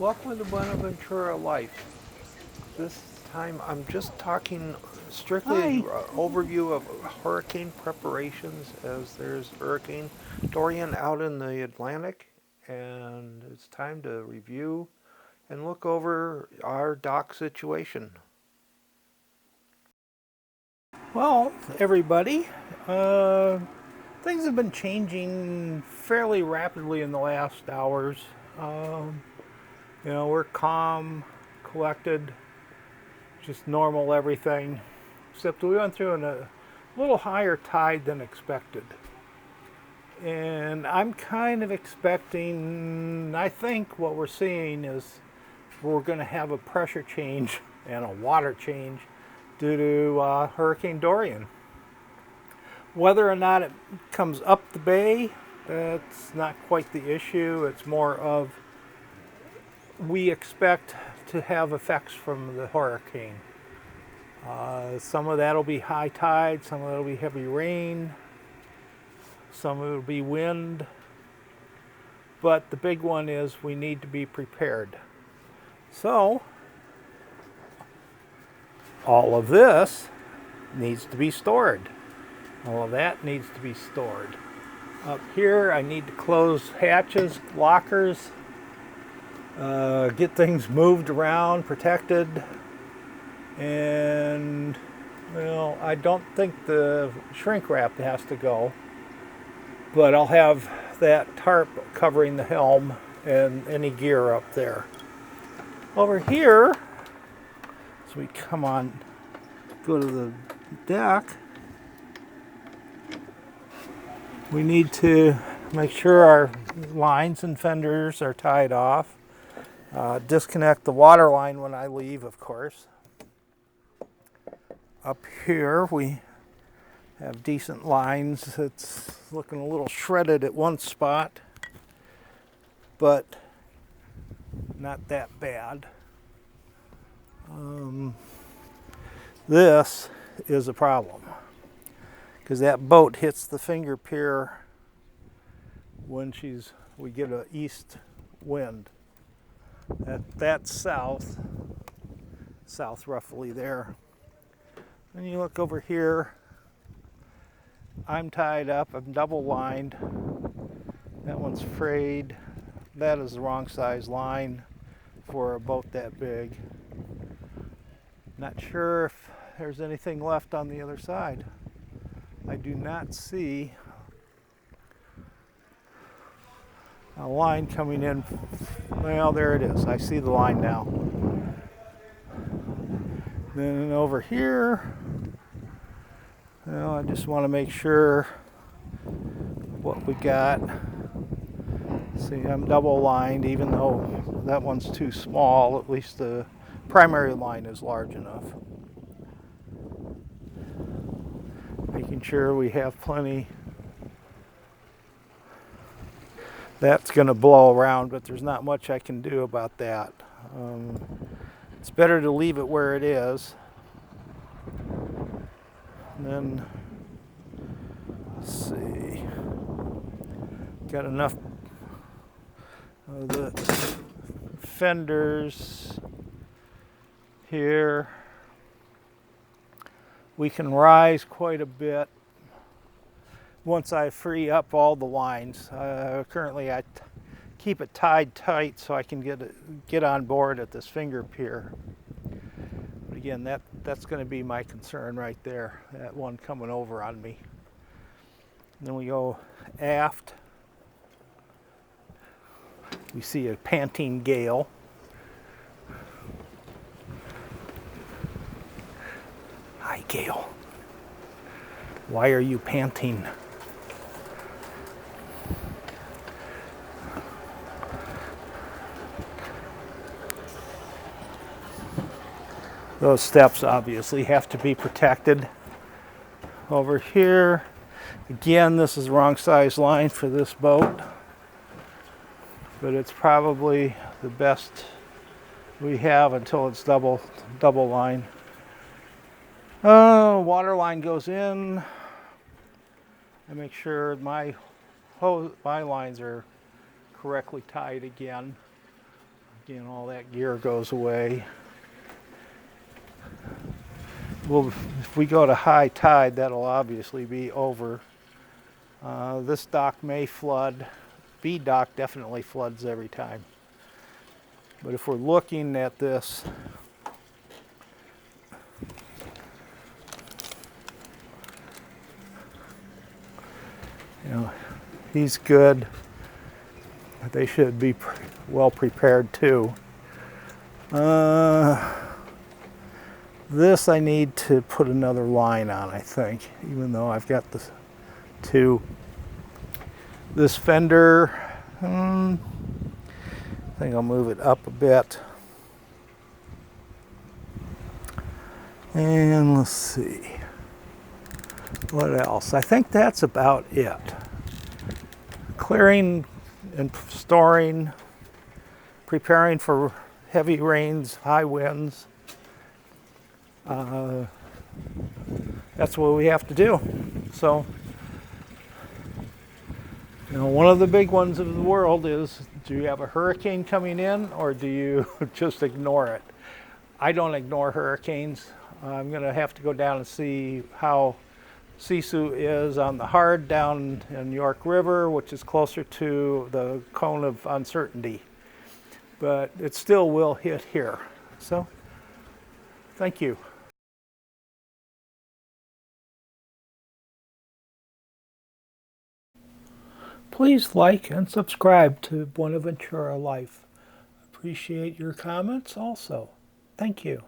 Welcome to Buena Ventura Life. This time I'm just talking strictly Hi. overview of hurricane preparations as there's Hurricane Dorian out in the Atlantic, and it's time to review and look over our dock situation. Well, everybody, uh, things have been changing fairly rapidly in the last hours. Um, we're calm, collected, just normal everything, except we went through a little higher tide than expected. And I'm kind of expecting, I think what we're seeing is we're going to have a pressure change and a water change due to Hurricane Dorian. Whether or not it comes up the bay, that's not quite the issue. It's more of we expect to have effects from the hurricane. Some of that will be high tide, some of it will be heavy rain, some of it will be wind. But the big one is we need to be prepared. So, all of this needs to be stored. All of that needs to be stored. Up here, I need to close hatches, lockers, get things moved around, protected. And, well, I don't think the shrink wrap has to go, but I'll have that tarp covering the helm and any gear up there. Over here, as we come on, go to the deck, we need to make sure our lines and fenders are tied off. Disconnect the water line when I leave, of course. Up here we have decent lines. It's looking a little shredded at one spot, but not that bad. This is a problem because that boat hits the finger pier when we get an east wind. That's south roughly there. Then you look over here, I'm tied up, I'm double lined. That one's frayed. That is the wrong size line for a boat that big. Not sure if there's anything left on the other side. I do not see a line coming in. Well, there it is. I see the line now. Then over here, well, I just want to make sure what we got. See, I'm double lined, even though that one's too small. At least the primary line is large enough. Making sure we have plenty. That's going to blow around, but there's not much I can do about that. It's better to leave it where it is. And then, let's see, got enough of the fenders here. We can rise quite a bit once I free up all the lines. Currently I keep it tied tight so I can get on board at this finger pier. But again, that's going to be my concern right there, that one coming over on me. And then we go aft. We see a panting gale. Hi, Gale. Why are you panting? Those steps obviously have to be protected. Over here, again, this is the wrong size line for this boat, but it's probably the best we have until it's double line. Water line goes in. I make sure my lines are correctly tied again. Again, all that gear goes away. Well, if we go to high tide, that'll obviously be over. This dock may flood. B dock definitely floods every time. But if we're looking at this, you know, he's good. They should be well prepared too. This I need to put another line on, I think, even though I've got the two. This fender, I think I'll move it up a bit. And let's see, what else? I think that's about it. Clearing and storing, preparing for heavy rains, high winds. That's what we have to do. So, you know, one of the big ones of the world is, do you have a hurricane coming in or do you just ignore it? I don't ignore hurricanes. I'm going to have to go down and see how Sisu is on the hard down in York River, which is closer to the cone of uncertainty. But it still will hit here. So, thank you. Please like and subscribe to Buena Ventura Life. Appreciate your comments also. Thank you.